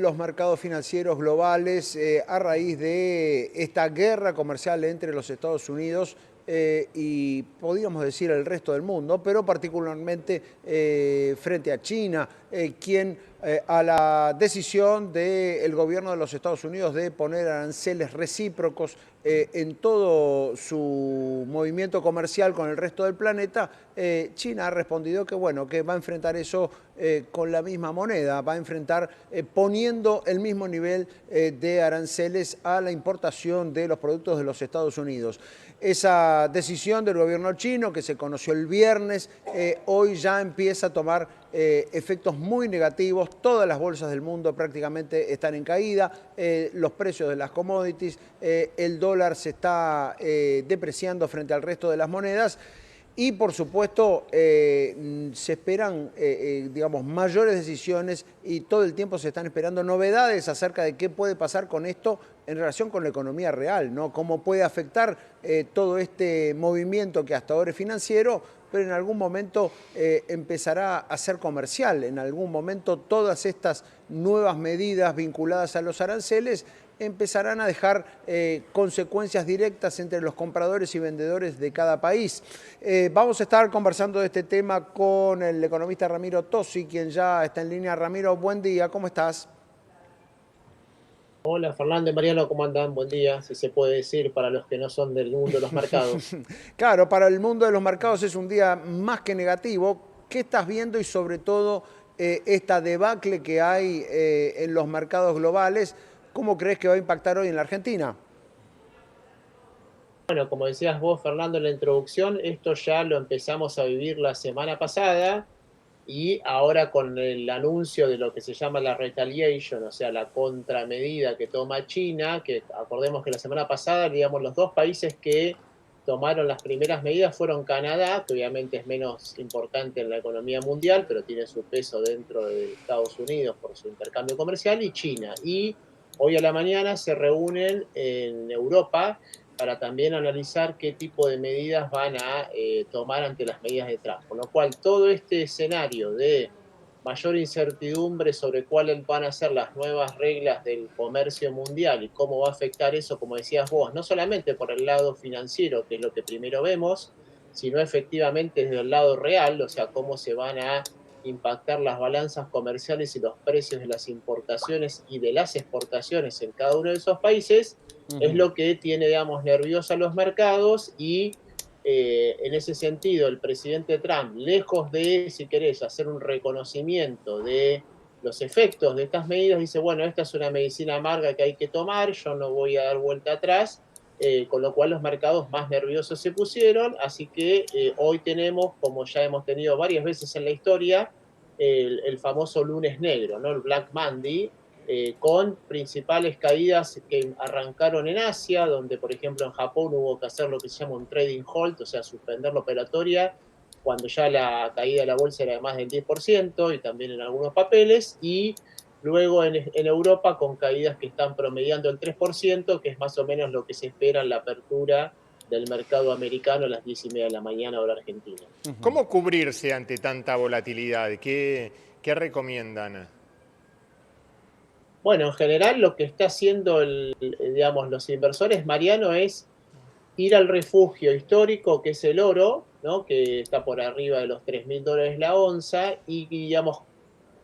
los mercados financieros globales a raíz de esta guerra comercial entre los Estados Unidos y podríamos decir el resto del mundo, pero particularmente frente a China, quien a la decisión del gobierno de los Estados Unidos de poner aranceles recíprocos en todo su movimiento comercial con el resto del planeta, China ha respondido que bueno, que va a enfrentar eso con la misma moneda, va a enfrentar poniendo el mismo nivel de aranceles a la importación de los productos de los Estados Unidos. Esa decisión del gobierno chino, que se conoció el viernes, hoy ya empieza a tomar efectos muy negativos. Todas las bolsas del mundo prácticamente están en caída, los precios de las commodities, el dólar se está depreciando frente al resto de las monedas. Y por supuesto se esperan digamos, mayores decisiones y todo el tiempo se están esperando novedades acerca de qué puede pasar con esto en relación con la economía real, ¿no? Cómo puede afectar todo este movimiento que hasta ahora es financiero, pero en algún momento empezará a ser comercial. En algún momento todas estas nuevas medidas vinculadas a los aranceles empezarán a dejar consecuencias directas entre los compradores y vendedores de cada país. Vamos a estar conversando de este tema con el economista Ramiro Tosi, quien ya está en línea. Ramiro, buen día, ¿cómo estás? Hola Fernando y Mariano, ¿cómo andan? Buen día, si se puede decir para los que no son del mundo de los mercados. Claro, para el mundo de los mercados es un día más que negativo. ¿Qué estás viendo y sobre todo esta debacle que hay en los mercados globales? ¿Cómo crees que va a impactar hoy en la Argentina? Bueno, como decías vos, Fernando, en la introducción, esto ya lo empezamos a vivir la semana pasada y ahora con el anuncio de lo que se llama la retaliation, o sea, la contramedida que toma China, que acordemos que la semana pasada, digamos, los dos países que tomaron las primeras medidas fueron Canadá, que obviamente es menos importante en la economía mundial, pero tiene su peso dentro de Estados Unidos por su intercambio comercial, y China. Y hoy a la mañana se reúnen en Europa para también analizar qué tipo de medidas van a tomar ante las medidas de Trump. Con lo cual, todo este escenario de mayor incertidumbre sobre cuáles van a ser las nuevas reglas del comercio mundial y cómo va a afectar eso, como decías vos, no solamente por el lado financiero, que es lo que primero vemos, sino efectivamente desde el lado real, o sea, cómo se van a impactar las balanzas comerciales y los precios de las importaciones y de las exportaciones en cada uno de esos países, es Ujú. lo que tiene, digamos, nerviosos a los mercados y en ese sentido el presidente Trump, lejos de, si querés, hacer un reconocimiento de los efectos de estas medidas, dice, bueno, esta es una medicina amarga que hay que tomar, yo no voy a dar vuelta atrás, con lo cual los mercados más nerviosos se pusieron, así que hoy tenemos, como ya hemos tenido varias veces en la historia, el famoso lunes negro, ¿no? El Black Monday, con principales caídas que arrancaron en Asia, donde por ejemplo en Japón hubo que hacer lo que se llama un trading halt, o sea, suspender la operatoria cuando ya la caída de la bolsa era de más del 10% y también en algunos papeles, y luego en Europa con caídas que están promediando el 3%, que es más o menos lo que se espera en la apertura del mercado americano a las 10:30 de la mañana hora argentina. ¿Cómo cubrirse ante tanta volatilidad? ¿Qué recomiendan? Bueno, en general lo que está haciendo digamos, los inversores, Mariano, es ir al refugio histórico que es el oro, ¿no? Que está por arriba de los $3.000 la onza, y digamos,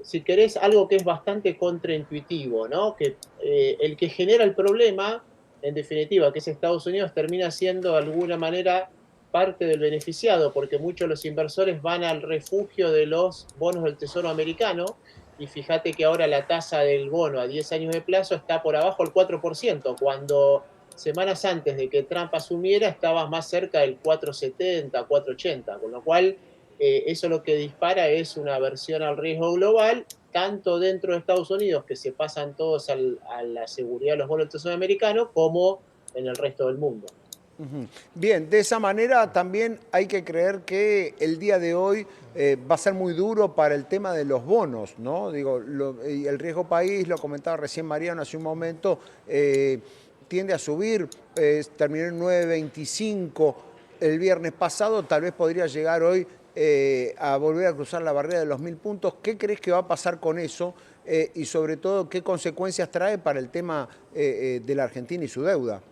si querés, algo que es bastante contraintuitivo, ¿no? Que el que genera el problema, en definitiva, que es Estados Unidos, termina siendo de alguna manera parte del beneficiado, porque muchos de los inversores van al refugio de los bonos del Tesoro americano, y fíjate que ahora la tasa del bono a 10 años de plazo está por abajo del 4%, cuando semanas antes de que Trump asumiera estaba más cerca del 4,70, 4,80, con lo cual eso lo que dispara es una aversión al riesgo global, tanto dentro de Estados Unidos, que se pasan todos a la seguridad de los bonos del Tesoro americano, como en el resto del mundo. Ujú. Bien, de esa manera también hay que creer que el día de hoy va a ser muy duro para el tema de los bonos, ¿no? Digo, y el riesgo país, lo comentaba recién Mariano hace un momento, tiende a subir, terminó en 9,25 el viernes pasado, tal vez podría llegar hoy a volver a cruzar la barrera de los 1.000 puntos. ¿Qué crees que va a pasar con eso? y sobre todo qué consecuencias trae para el tema de la Argentina y su deuda.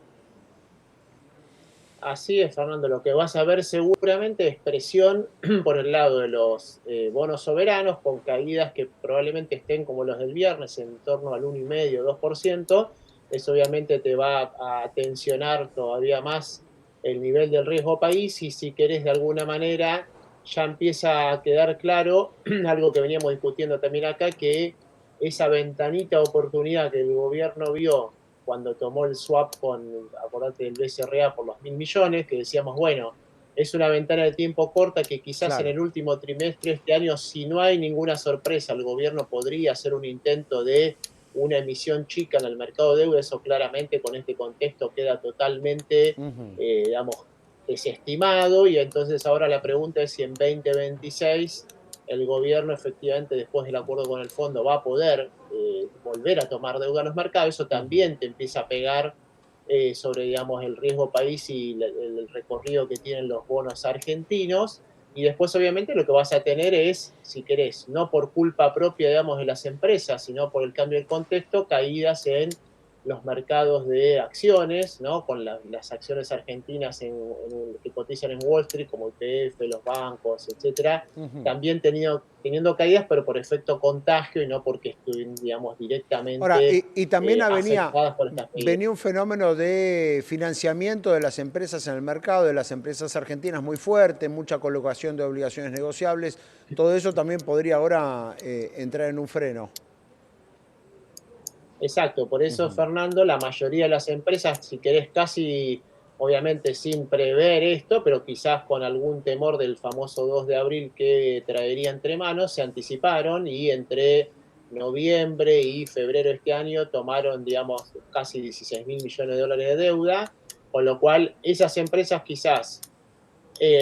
Así es, Fernando. Lo que vas a ver seguramente es presión por el lado de los bonos soberanos, con caídas que probablemente estén como los del viernes, en torno al 1,5-2%. Eso obviamente te va a tensionar todavía más el nivel del riesgo país y si querés de alguna manera ya empieza a quedar claro algo que veníamos discutiendo también acá, que esa ventanita de oportunidad que el gobierno vio cuando tomó el swap acordate del BCRA por los 1.000 millones, que decíamos, bueno, es una ventana de tiempo corta que quizás en Claro. el último trimestre de este año, si no hay ninguna sorpresa, el gobierno podría hacer un intento de una emisión chica en el mercado de deuda. Eso claramente con este contexto queda totalmente, Ujú. digamos, desestimado, y entonces ahora la pregunta es si en 2026 el gobierno efectivamente, después del acuerdo con el fondo, va a poder volver a tomar deuda a los mercados. Eso Ujú. también te empieza a pegar sobre, digamos, el riesgo país y el recorrido que tienen los bonos argentinos. Y después, obviamente, lo que vas a tener es, si querés, no por culpa propia, digamos, de las empresas, sino por el cambio de contexto, caídas en los mercados de acciones, ¿no? Con las acciones argentinas que cotizan en Wall Street, como YPF, los bancos, etcétera, Ujú. también teniendo caídas, pero por efecto contagio y no porque estuvieron, digamos, Ahora, directamente y también afectadas por estas medidas. venía un fenómeno de financiamiento de las empresas en el mercado, de las empresas argentinas muy fuerte, mucha colocación de obligaciones negociables. Todo eso también podría ahora entrar en un freno. Exacto, por eso, Ujú. Fernando, la mayoría de las empresas, si querés, casi, obviamente sin prever esto, pero quizás con algún temor del famoso 2 de abril que traería entre manos, se anticiparon y entre noviembre y febrero de este año tomaron, digamos, casi 16.000 millones de dólares de deuda, con lo cual esas empresas quizás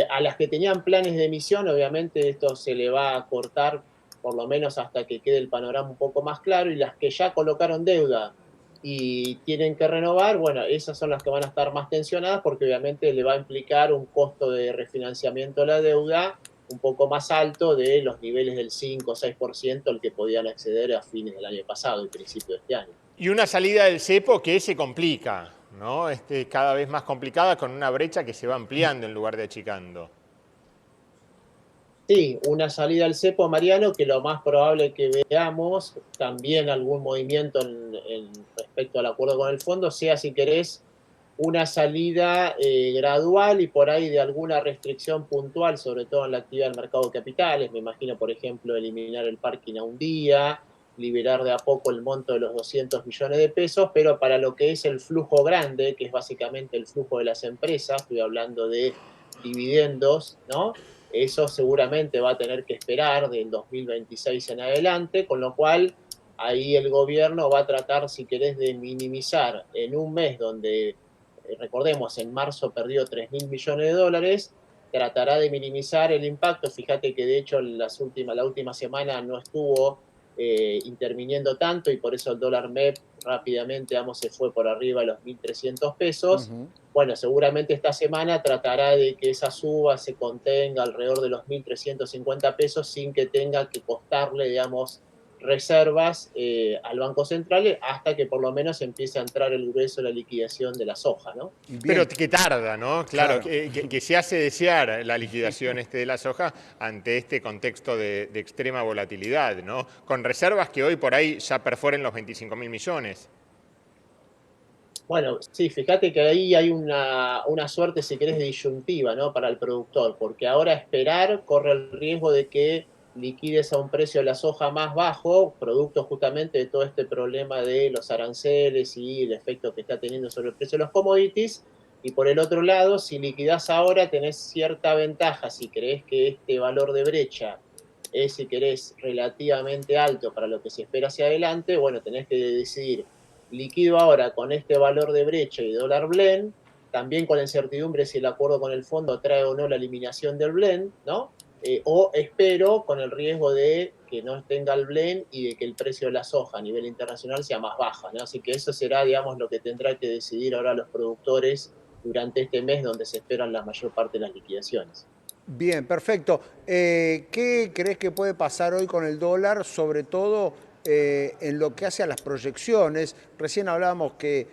a las que tenían planes de emisión, obviamente esto se le va a cortar por lo menos hasta que quede el panorama un poco más claro, y las que ya colocaron deuda y tienen que renovar, bueno, esas son las que van a estar más tensionadas porque obviamente le va a implicar un costo de refinanciamiento de la deuda un poco más alto de los niveles del 5 o 6% al que podían acceder a fines del año pasado y principio de este año. Y una salida del cepo que se complica, ¿no? Cada vez más complicada con una brecha que se va ampliando en lugar de achicando. Sí, una salida al cepo, Mariano, que lo más probable que veamos, también algún movimiento respecto al acuerdo con el fondo, sea, si querés, una salida gradual y por ahí de alguna restricción puntual, sobre todo en la actividad del mercado de capitales. Me imagino, por ejemplo, eliminar el parking a un día, liberar de a poco el monto de los 200 millones de pesos, pero para lo que es el flujo grande, que es básicamente el flujo de las empresas, estoy hablando de dividendos, ¿no? Eso seguramente va a tener que esperar del 2026 en adelante, con lo cual ahí el gobierno va a tratar, si querés, de minimizar en un mes donde, recordemos, en marzo perdió 3.000 millones de dólares, tratará de minimizar el impacto. Fíjate que de hecho la última semana no estuvo interviniendo tanto y por eso el dólar MEP rápidamente, vamos, se fue por arriba de los 1.300 pesos. Ujú. Bueno, seguramente esta semana tratará de que esa suba se contenga alrededor de los 1.350 pesos sin que tenga que costarle, digamos, reservas al Banco Central hasta que por lo menos empiece a entrar el grueso de la liquidación de la soja, ¿no? Pero Bien, que tarda, ¿no? Claro, claro. que se hace desear la liquidación de la soja ante este contexto de extrema volatilidad, ¿no? Con reservas que hoy por ahí ya perforen los 25.000 millones. Bueno, sí, fíjate que ahí hay una suerte, si querés, disyuntiva, ¿no? Para el productor, porque ahora esperar corre el riesgo de que liquides a un precio de la soja más bajo, producto justamente de todo este problema de los aranceles y el efecto que está teniendo sobre el precio de los commodities. Y por el otro lado, si liquidás ahora, tenés cierta ventaja. Si crees que este valor de brecha es, si querés, relativamente alto para lo que se espera hacia adelante, bueno, tenés que decidir: liquido ahora con este valor de brecha y dólar blend, también con la incertidumbre si el acuerdo con el fondo trae o no la eliminación del blend, ¿no? O espero con el riesgo de que no tenga el blend y de que el precio de la soja a nivel internacional sea más baja, ¿no? Así que eso será, digamos, lo que tendrá que decidir ahora los productores durante este mes donde se esperan la mayor parte de las liquidaciones. Bien, perfecto. ¿Qué crees que puede pasar hoy con el dólar? Sobre todo en lo que hace a las proyecciones. Recién hablábamos que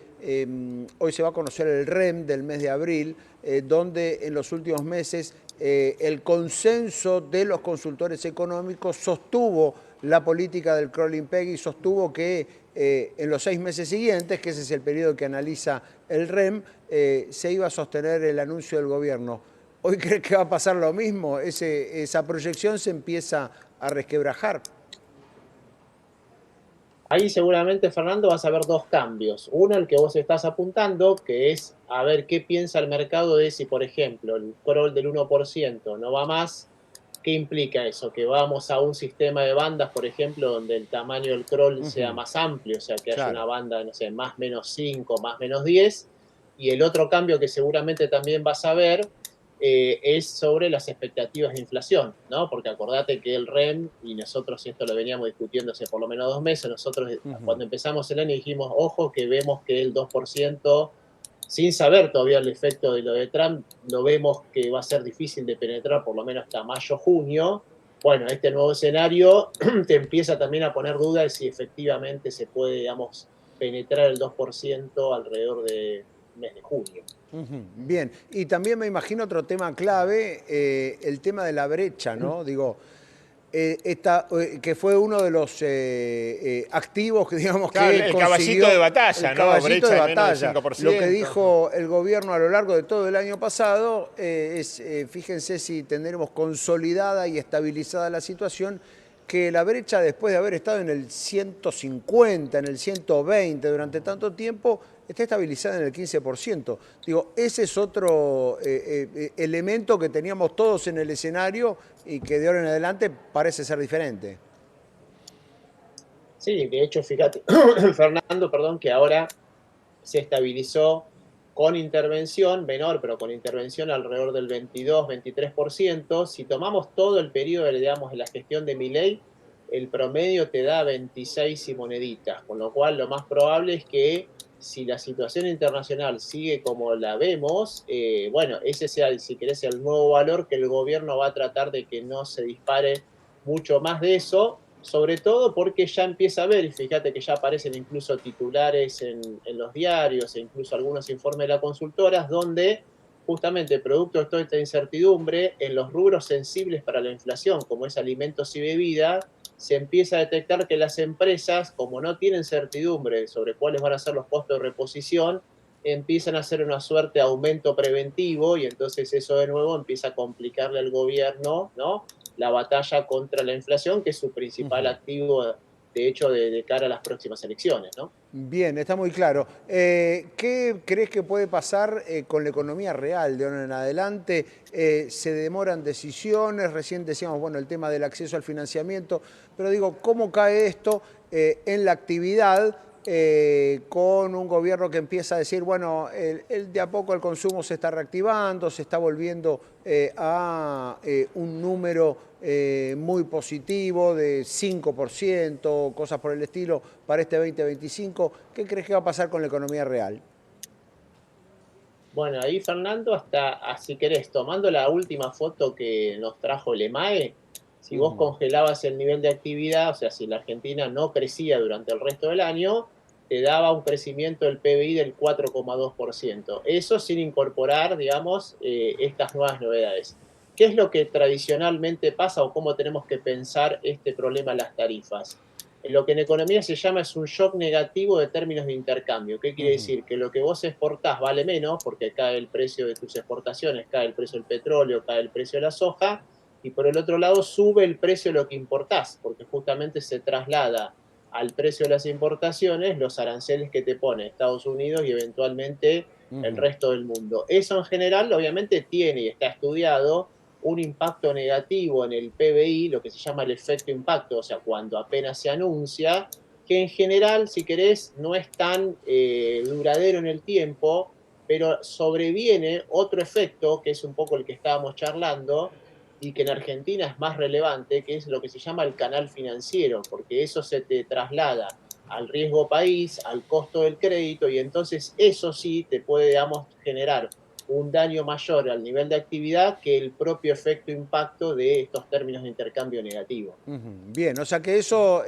hoy se va a conocer el REM del mes de abril, donde en los últimos meses el consenso de los consultores económicos sostuvo la política del crawling peg y sostuvo que en los 6 meses siguientes, que ese es el periodo que analiza el REM, se iba a sostener el anuncio del gobierno. ¿Hoy cree que va a pasar lo mismo? Esa proyección se empieza a resquebrajar. Ahí seguramente, Fernando, vas a ver dos cambios. Uno, el que vos estás apuntando, que es a ver qué piensa el mercado de si, por ejemplo, el crawl del 1% no va más. ¿Qué implica eso? Que vamos a un sistema de bandas, por ejemplo, donde el tamaño del crawl sea más amplio, o sea, que haya una banda, no sé, más menos 5, más menos 10. Y el otro cambio que seguramente también vas a ver es sobre las expectativas de inflación, ¿no? Porque acordate que el REM, y nosotros esto lo veníamos discutiendo hace por lo menos 2 meses, nosotros cuando empezamos el año dijimos, ojo, que vemos que el 2%, sin saber todavía el efecto de lo de Trump, lo vemos que va a ser difícil de penetrar por lo menos hasta mayo, junio. Bueno, este nuevo escenario te empieza también a poner dudas de si efectivamente se puede, digamos, penetrar el 2% alrededor del mes de junio. Bien, y también me imagino otro tema clave, el tema de la brecha, ¿no? Digo, que fue uno de los activos que, digamos, claro, que el consiguió caballito de batalla, el ¿no? caballito Brecha de de menos del batalla. 5%. Lo que dijo el gobierno a lo largo de todo el año pasado es, fíjense si tendremos consolidada y estabilizada la situación, que la brecha, después de haber estado en el 150, en el 120 durante tanto tiempo, está estabilizada en el 15%. Digo, ese es otro elemento que teníamos todos en el escenario y que de ahora en adelante parece ser diferente. Sí, de hecho, fíjate, Fernando, perdón, que ahora se estabilizó con intervención menor, pero con intervención alrededor del 22-23%. Si tomamos todo el periodo, digamos, de la gestión de Milei, el promedio te da 26 y moneditas, con lo cual lo más probable es que si la situación internacional sigue como la vemos, bueno, ese sea, si querés, el nuevo valor que el gobierno va a tratar de que no se dispare mucho más de eso, sobre todo porque ya empieza a ver, y fíjate que ya aparecen incluso titulares en los diarios e incluso algunos informes de las consultoras, donde justamente producto de toda esta incertidumbre, en los rubros sensibles para la inflación, como es alimentos y bebida, se empieza a detectar que las empresas, como no tienen certidumbre sobre cuáles van a ser los costos de reposición, empiezan a hacer una suerte de aumento preventivo y entonces eso de nuevo empieza a complicarle al gobierno, ¿no?, la batalla contra la inflación, que es su principal activo, de hecho, de cara a las próximas elecciones, ¿no? Bien, está muy claro. ¿Qué crees que puede pasar con la economía real de ahora en adelante? ¿Se demoran decisiones? Recién decíamos, bueno, el tema del acceso al financiamiento, pero digo, ¿cómo cae esto en la actividad con un gobierno que empieza a decir, bueno, de a poco el consumo se está reactivando, se está volviendo a un número muy positivo de 5%, cosas por el estilo, para este 2025? ¿Qué crees que va a pasar con la economía real? Bueno, ahí Fernando, hasta, si querés, tomando la última foto que nos trajo el EMAE, si vos congelabas el nivel de actividad, o sea, si la Argentina no crecía durante el resto del año, te daba un crecimiento del PBI del 4,2%. Eso sin incorporar, digamos, estas nuevas novedades. ¿Qué es lo que tradicionalmente pasa o cómo tenemos que pensar este problema de las tarifas? Lo que en economía se llama es un shock negativo de términos de intercambio. ¿Qué quiere decir? Que lo que vos exportás vale menos porque cae el precio de tus exportaciones, cae el precio del petróleo, cae el precio de la soja, y por el otro lado sube el precio de lo que importás, porque justamente se traslada al precio de las importaciones los aranceles que te pone Estados Unidos y eventualmente el resto del mundo. Eso en general obviamente tiene y está estudiado un impacto negativo en el PBI, lo que se llama el efecto impacto, o sea, cuando apenas se anuncia, que en general, si querés, no es tan duradero en el tiempo, pero sobreviene otro efecto, que es un poco el que estábamos charlando, y que en Argentina es más relevante, que es lo que se llama el canal financiero, porque eso se te traslada al riesgo país, al costo del crédito, y entonces eso sí te puede, digamos, generar un daño mayor al nivel de actividad que el propio efecto impacto de estos términos de intercambio negativo. Bien, o sea que eso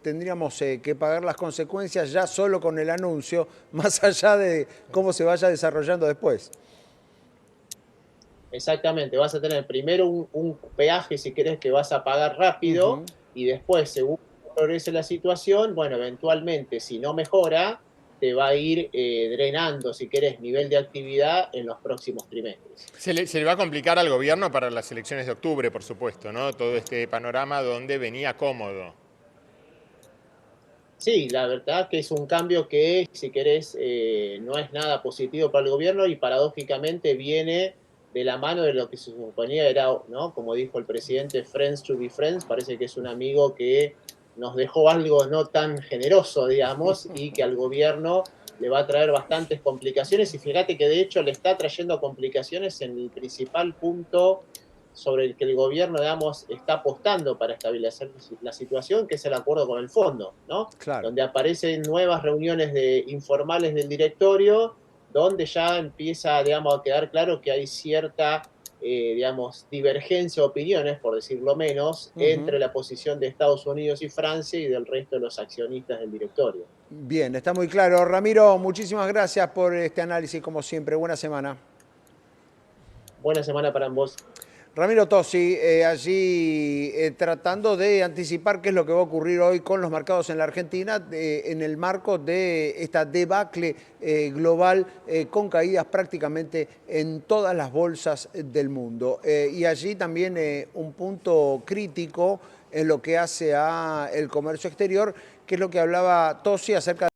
tendríamos que pagar las consecuencias ya solo con el anuncio, más allá de cómo se vaya desarrollando después. Exactamente, vas a tener primero un peaje, si querés, que vas a pagar rápido, y después, según progrese la situación, bueno, eventualmente, si no mejora, te va a ir drenando, si querés, nivel de actividad en los próximos trimestres. Se le va a complicar al gobierno para las elecciones de octubre, por supuesto, ¿no? Todo este panorama donde venía cómodo. Sí, la verdad que es un cambio que, si querés, no es nada positivo para el gobierno y paradójicamente viene de la mano de lo que se suponía era, ¿no? Como dijo el presidente, friends to be friends, parece que es un amigo que nos dejó algo no tan generoso, digamos, y que al gobierno le va a traer bastantes complicaciones y fíjate que de hecho le está trayendo complicaciones en el principal punto sobre el que el gobierno, digamos, está apostando para estabilizar la situación, que es el acuerdo con el fondo, ¿no? Claro. Donde aparecen nuevas reuniones informales del directorio, donde ya empieza, digamos, a quedar claro que hay cierta, digamos, divergencia de opiniones, por decirlo menos, entre la posición de Estados Unidos y Francia y del resto de los accionistas del directorio. Bien, está muy claro. Ramiro, muchísimas gracias por este análisis, como siempre. Buena semana. Buena semana para ambos. Ramiro Tosi, allí tratando de anticipar qué es lo que va a ocurrir hoy con los mercados en la Argentina en el marco de esta debacle global con caídas prácticamente en todas las bolsas del mundo. Y allí también un punto crítico en lo que hace al comercio exterior, que es lo que hablaba Tosi acerca de